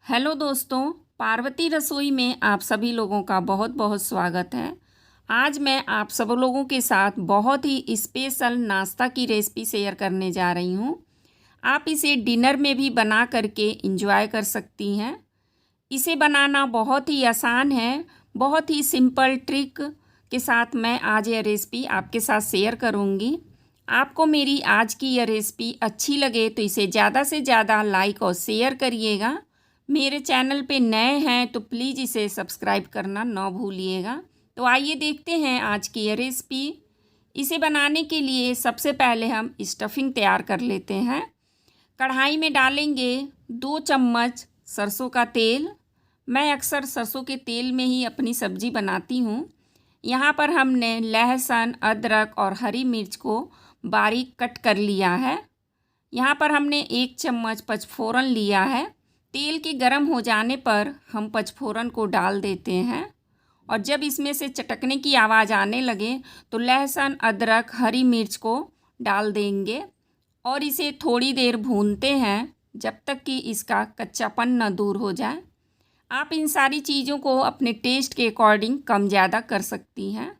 Hello दोस्तों, पार्वती रसोई में आप सभी लोगों का बहुत बहुत स्वागत है। आज मैं आप सब लोगों के साथ बहुत ही स्पेशल नाश्ता की रेसिपी शेयर करने जा रही हूँ। आप इसे डिनर में भी बना करके एंजॉय कर सकती हैं। इसे बनाना बहुत ही आसान है। बहुत ही सिंपल ट्रिक के साथ मैं आज यह रेसिपी आपके साथ शेयर करूँगी। आपको मेरी आज की यह रेसिपी अच्छी लगे तो इसे ज़्यादा से ज़्यादा लाइक और शेयर करिएगा। मेरे चैनल पे नए हैं तो प्लीज़ इसे सब्सक्राइब करना ना भूलिएगा। तो आइए देखते हैं आज की यह रेसिपी। इसे बनाने के लिए सबसे पहले हम स्टफिंग तैयार कर लेते हैं। कढ़ाई में डालेंगे 2 चम्मच सरसों का तेल। मैं अक्सर सरसों के तेल में ही अपनी सब्ज़ी बनाती हूँ। यहाँ पर हमने लहसुन, अदरक और हरी मिर्च को बारीक कट कर लिया है। यहाँ पर हमने 1 चम्मच पचफोरन लिया है। तेल के गर्म हो जाने पर हम पचफोरन को डाल देते हैं और जब इसमें से चटकने की आवाज़ आने लगे तो लहसुन, अदरक, हरी मिर्च को डाल देंगे और इसे थोड़ी देर भूनते हैं जब तक कि इसका कच्चापन न दूर हो जाए। आप इन सारी चीज़ों को अपने टेस्ट के अकॉर्डिंग कम ज़्यादा कर सकती हैं।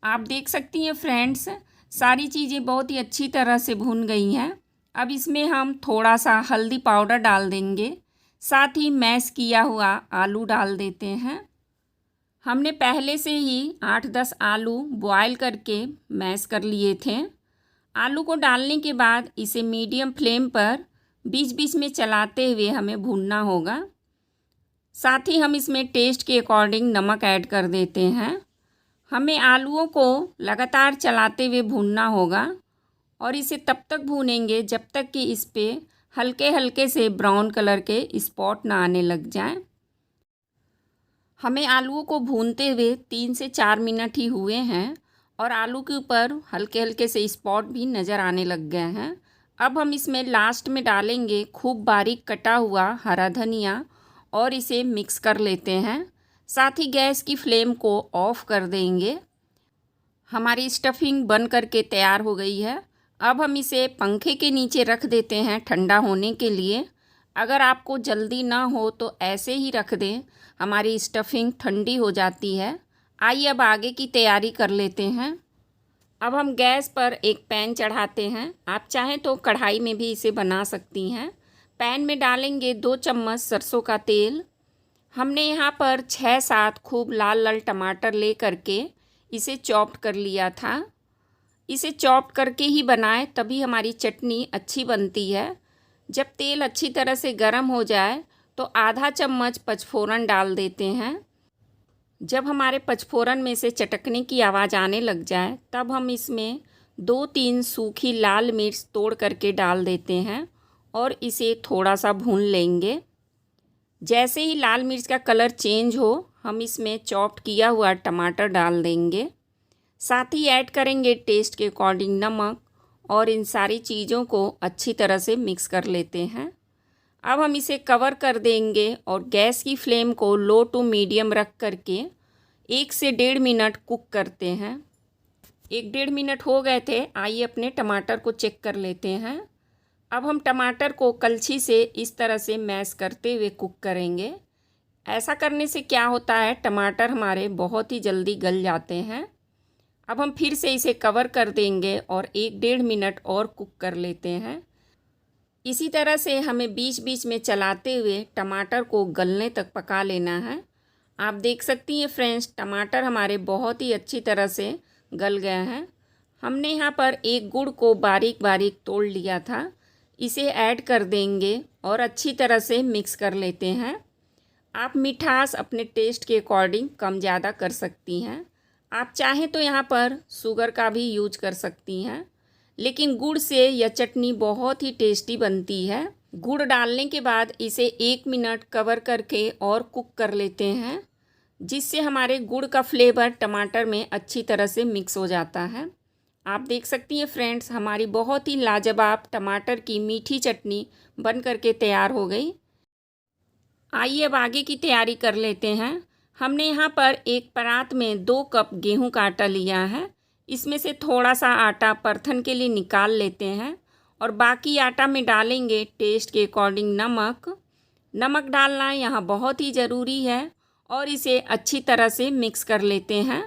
आप देख सकती हैं फ्रेंड्स, सारी चीज़ें बहुत ही अच्छी तरह से भून गई हैं। अब इसमें हम थोड़ा सा हल्दी पाउडर डाल देंगे, साथ ही मैश किया हुआ आलू डाल देते हैं। हमने पहले से ही 8-10 आलू बॉयल करके मैश कर लिए थे। आलू को डालने के बाद इसे मीडियम फ्लेम पर बीच बीच में चलाते हुए हमें भूनना होगा। साथ ही हम इसमें टेस्ट के अकॉर्डिंग नमक ऐड कर देते हैं। हमें आलूओं को लगातार चलाते हुए भूनना होगा और इसे तब तक भूनेंगे जब तक कि इस पर हल्के हल्के से ब्राउन कलर के स्पॉट ना आने लग जाएं। हमें आलूओं को भूनते हुए 3 से 4 मिनट ही हुए हैं और आलू के ऊपर हल्के हल्के से स्पॉट भी नज़र आने लग गए हैं। अब हम इसमें लास्ट में डालेंगे खूब बारीक कटा हुआ हरा धनिया और इसे मिक्स कर लेते हैं। साथ ही गैस की फ्लेम को ऑफ कर देंगे। हमारी स्टफिंग बन करके तैयार हो गई है। अब हम इसे पंखे के नीचे रख देते हैं ठंडा होने के लिए। अगर आपको जल्दी ना हो तो ऐसे ही रख दें, हमारी स्टफिंग ठंडी हो जाती है। आइए अब आगे की तैयारी कर लेते हैं। अब हम गैस पर एक पैन चढ़ाते हैं। आप चाहें तो कढ़ाई में भी इसे बना सकती हैं। पैन में डालेंगे 2 चम्मच सरसों का तेल। हमने यहाँ पर 6-7 खूब लाल लाल टमाटर ले करके इसे चॉप्ड कर लिया था। इसे चॉप करके ही बनाएं, तभी हमारी चटनी अच्छी बनती है। जब तेल अच्छी तरह से गर्म हो जाए तो आधा चम्मच पचफोरन डाल देते हैं। जब हमारे पचफोरन में से चटकने की आवाज़ आने लग जाए तब हम इसमें 2-3 सूखी लाल मिर्च तोड़ करके डाल देते हैं और इसे थोड़ा सा भून लेंगे। जैसे ही लाल मिर्च का कलर चेंज हो हम इसमें चॉप्ड किया हुआ टमाटर डाल देंगे। साथ ही ऐड करेंगे टेस्ट के अकॉर्डिंग नमक और इन सारी चीज़ों को अच्छी तरह से मिक्स कर लेते हैं। अब हम इसे कवर कर देंगे और गैस की फ्लेम को लो टू मीडियम रख करके 1 से 1.5 मिनट कुक करते हैं। 1-1.5 मिनट हो गए थे। आइए अपने टमाटर को चेक कर लेते हैं। अब हम टमाटर को कलछी से इस तरह से मैश करते हुए कुक करेंगे। ऐसा करने से क्या होता है, टमाटर हमारे बहुत ही जल्दी गल जाते हैं। अब हम फिर से इसे कवर कर देंगे और 1-1.5 मिनट और कुक कर लेते हैं। इसी तरह से हमें बीच बीच में चलाते हुए टमाटर को गलने तक पका लेना है। आप देख सकती हैं फ्रेंड्स, टमाटर हमारे बहुत ही अच्छी तरह से गल गए हैं। हमने यहाँ पर एक गुड़ को बारीक बारीक तोड़ लिया था, इसे ऐड कर देंगे और अच्छी तरह से मिक्स कर लेते हैं। आप मिठास अपने टेस्ट के अकॉर्डिंग कम ज़्यादा कर सकती हैं। आप चाहें तो यहाँ पर शुगर का भी यूज कर सकती हैं, लेकिन गुड़ से यह चटनी बहुत ही टेस्टी बनती है। गुड़ डालने के बाद इसे 1 मिनट कवर करके और कुक कर लेते हैं, जिससे हमारे गुड़ का फ्लेवर टमाटर में अच्छी तरह से मिक्स हो जाता है। आप देख सकती हैं फ्रेंड्स, हमारी बहुत ही लाजवाब टमाटर की मीठी चटनी बन करके तैयार हो गई। आइए अब आगे की तैयारी कर लेते हैं। हमने यहाँ पर एक परात में 2 कप गेहूं का आटा लिया है। इसमें से थोड़ा सा आटा परथन के लिए निकाल लेते हैं और बाकी आटा में डालेंगे टेस्ट के अकॉर्डिंग नमक, नमक डालना यहाँ बहुत ही ज़रूरी है और इसे अच्छी तरह से मिक्स कर लेते हैं।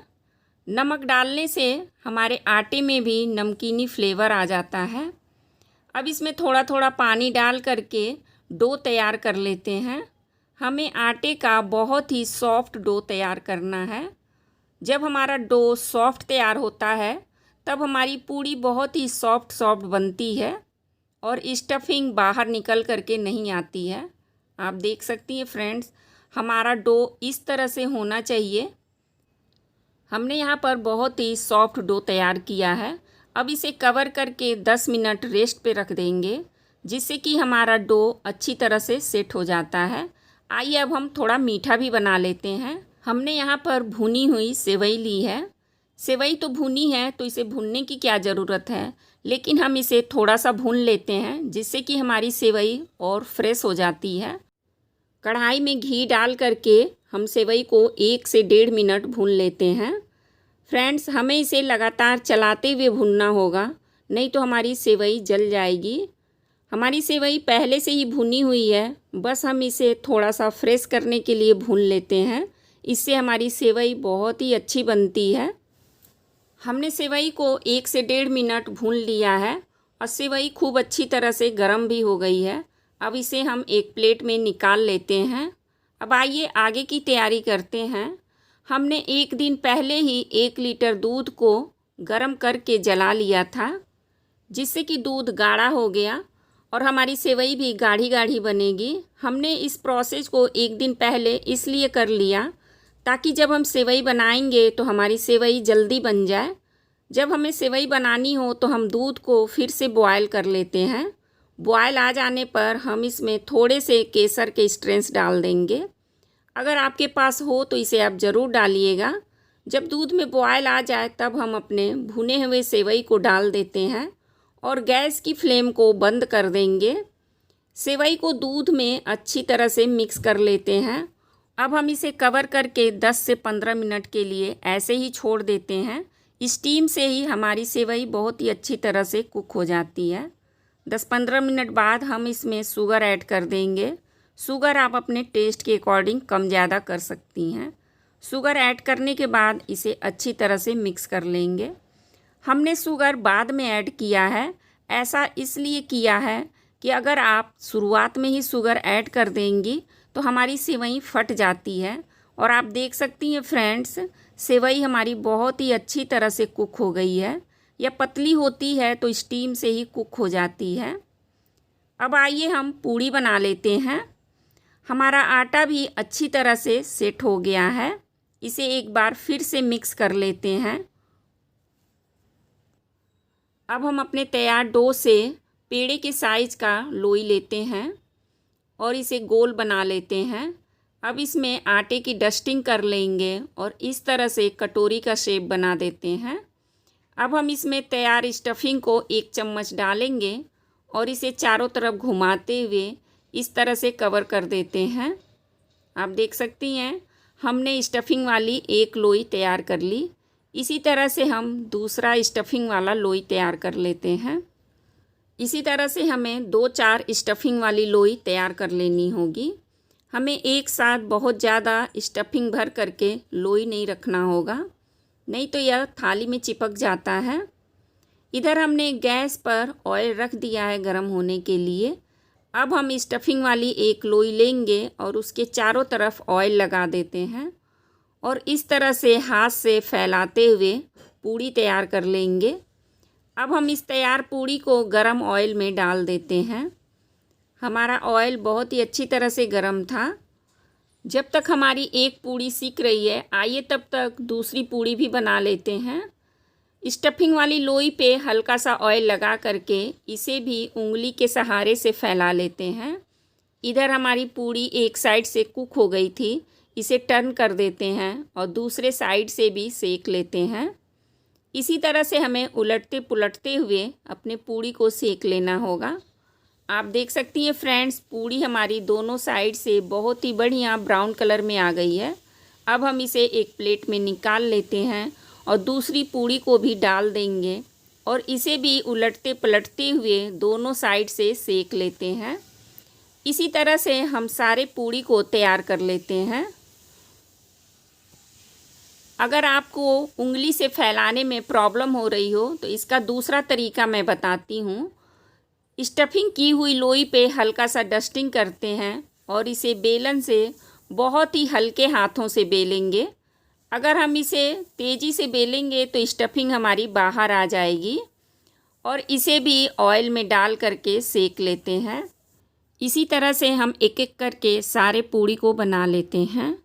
नमक डालने से हमारे आटे में भी नमकीनी फ्लेवर आ जाता है। अब इसमें थोड़ा थोड़ा पानी डाल करके डो तैयार कर लेते हैं। हमें आटे का बहुत ही सॉफ्ट डो तैयार करना है। जब हमारा डो सॉफ्ट तैयार होता है तब हमारी पूड़ी बहुत ही सॉफ्ट बनती है और स्टफिंग बाहर निकल करके नहीं आती है। आप देख सकती हैं फ्रेंड्स, हमारा डो इस तरह से होना चाहिए। हमने यहाँ पर बहुत ही सॉफ्ट डो तैयार किया है। अब इसे कवर करके 10 मिनट रेस्ट पे रख देंगे, जिससे कि हमारा डो अच्छी तरह से सेट हो जाता है। आइए अब हम थोड़ा मीठा भी बना लेते हैं। हमने यहाँ पर भुनी हुई सेवई ली है। सेवई तो भुनी है तो इसे भूनने की क्या ज़रूरत है, लेकिन हम इसे थोड़ा सा भून लेते हैं, जिससे कि हमारी सेवई और फ्रेश हो जाती है। कढ़ाई में घी डाल करके हम सेवई को 1 से 1.5 मिनट भून लेते हैं। फ्रेंड्स, हमें इसे लगातार चलाते हुए भूनना होगा, नहीं तो हमारी सेवई जल जाएगी। हमारी सेवई पहले से ही भुनी हुई है, बस हम इसे थोड़ा सा फ्रेश करने के लिए भून लेते हैं। इससे हमारी सेवई बहुत ही अच्छी बनती है। हमने सेवई को 1 से 1.5 मिनट भून लिया है और सेवई खूब अच्छी तरह से गर्म भी हो गई है। अब इसे हम एक प्लेट में निकाल लेते हैं। अब आइए आगे की तैयारी करते हैं। हमने एक दिन पहले ही 1 लीटर दूध को गर्म करके जला लिया था, जिससे कि दूध गाढ़ा हो गया और हमारी सेवई भी गाढ़ी गाढ़ी बनेगी। हमने इस प्रोसेस को एक दिन पहले इसलिए कर लिया ताकि जब हम सेवई बनाएंगे तो हमारी सेवई जल्दी बन जाए। जब हमें सेवई बनानी हो तो हम दूध को फिर से बॉयल कर लेते हैं। बॉयल आ जाने पर हम इसमें थोड़े से केसर के स्ट्रेंस डाल देंगे। अगर आपके पास हो तो इसे आप ज़रूर डालिएगा। जब दूध में बॉयल आ जाए तब हम अपने भुने हुए सेवई को डाल देते हैं और गैस की फ्लेम को बंद कर देंगे। सेवई को दूध में अच्छी तरह से मिक्स कर लेते हैं। अब हम इसे कवर करके 10 से 15 मिनट के लिए ऐसे ही छोड़ देते हैं। स्टीम से ही हमारी सेवई बहुत ही अच्छी तरह से कुक हो जाती है। 10-15 मिनट बाद हम इसमें शुगर ऐड कर देंगे। शुगर आप अपने टेस्ट के अकॉर्डिंग कम ज़्यादा कर सकती हैं। शुगर ऐड करने के बाद इसे अच्छी तरह से मिक्स कर लेंगे। हमने शुगर बाद में ऐड किया है। ऐसा इसलिए किया है कि अगर आप शुरुआत में ही शुगर ऐड कर देंगी तो हमारी सेवई फट जाती है। और आप देख सकती हैं फ्रेंड्स, सेवई हमारी बहुत ही अच्छी तरह से कुक हो गई है। यह पतली होती है तो स्टीम से ही कुक हो जाती है। अब आइए हम पूड़ी बना लेते हैं। हमारा आटा भी अच्छी तरह से सेट हो गया है। इसे एक बार फिर से मिक्स कर लेते हैं। अब हम अपने तैयार डो से पेड़े के साइज़ का लोई लेते हैं और इसे गोल बना लेते हैं। अब इसमें आटे की डस्टिंग कर लेंगे और इस तरह से कटोरी का शेप बना देते हैं। अब हम इसमें तैयार स्टफिंग को 1 चम्मच डालेंगे और इसे चारों तरफ घुमाते हुए इस तरह से कवर कर देते हैं। आप देख सकती हैं, हमने स्टफिंग वाली एक लोई तैयार कर ली। इसी तरह से हम दूसरा स्टफिंग वाला लोई तैयार कर लेते हैं। इसी तरह से हमें 2-4 स्टफिंग वाली लोई तैयार कर लेनी होगी। हमें एक साथ बहुत ज़्यादा स्टफिंग भर करके लोई नहीं रखना होगा, नहीं तो यह थाली में चिपक जाता है। इधर हमने गैस पर ऑयल रख दिया है गर्म होने के लिए। अब हम स्टफिंग वाली एक लोई लेंगे और उसके चारों तरफ ऑयल लगा देते हैं और इस तरह से हाथ से फैलाते हुए पूड़ी तैयार कर लेंगे। अब हम इस तैयार पूड़ी को गरम ऑयल में डाल देते हैं। हमारा ऑयल बहुत ही अच्छी तरह से गरम था। जब तक हमारी एक पूड़ी सिक रही है, आइए तब तक दूसरी पूड़ी भी बना लेते हैं। स्टफिंग वाली लोई पे हल्का सा ऑयल लगा करके इसे भी उंगली के सहारे से फैला लेते हैं। इधर हमारी पूड़ी एक साइड से कुक हो गई थी, इसे टर्न कर देते हैं और दूसरे साइड से भी सेक लेते हैं। इसी तरह से हमें उलटते पुलटते हुए अपने पूड़ी को सेक लेना होगा। आप देख सकती हैं फ्रेंड्स, पूड़ी हमारी दोनों साइड से बहुत ही बढ़िया ब्राउन कलर में आ गई है। अब हम इसे एक प्लेट में निकाल लेते हैं और दूसरी पूड़ी को भी डाल देंगे और इसे भी उलटते पलटते हुए दोनों साइड से सेक लेते हैं। इसी तरह से हम सारे पूड़ी को तैयार कर लेते हैं। अगर आपको उंगली से फैलाने में प्रॉब्लम हो रही हो तो इसका दूसरा तरीका मैं बताती हूँ। स्टफिंग की हुई लोई पे हल्का सा डस्टिंग करते हैं और इसे बेलन से बहुत ही हल्के हाथों से बेलेंगे। अगर हम इसे तेज़ी से बेलेंगे तो स्टफिंग हमारी बाहर आ जाएगी। और इसे भी ऑयल में डाल करके सेक लेते हैं। इसी तरह से हम एक एक करके सारे पूड़ी को बना लेते हैं।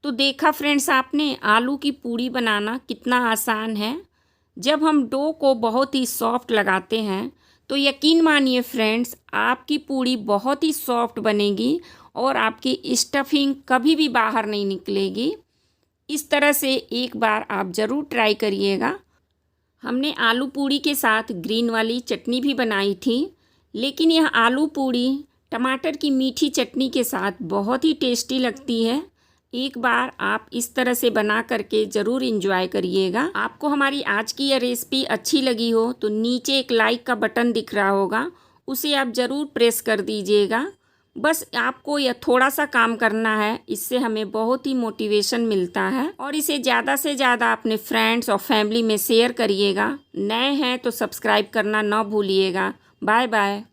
तो देखा फ्रेंड्स आपने, आलू की पूड़ी बनाना कितना आसान है। जब हम डो को बहुत ही सॉफ्ट लगाते हैं तो यकीन मानिए फ्रेंड्स, आपकी पूड़ी बहुत ही सॉफ्ट बनेगी और आपकी स्टफिंग कभी भी बाहर नहीं निकलेगी। इस तरह से एक बार आप ज़रूर ट्राई करिएगा। हमने आलू पूड़ी के साथ ग्रीन वाली चटनी भी बनाई थी, लेकिन यह आलू पूड़ी टमाटर की मीठी चटनी के साथ बहुत ही टेस्टी लगती है। एक बार आप इस तरह से बना करके ज़रूर एंजॉय करिएगा। आपको हमारी आज की यह रेसिपी अच्छी लगी हो तो नीचे एक लाइक का बटन दिख रहा होगा, उसे आप ज़रूर प्रेस कर दीजिएगा। बस आपको यह थोड़ा सा काम करना है, इससे हमें बहुत ही मोटिवेशन मिलता है। और इसे ज़्यादा से ज़्यादा अपने फ्रेंड्स और फैमिली में शेयर करिएगा। नए हैं तो सब्सक्राइब करना ना भूलिएगा। Bye bye.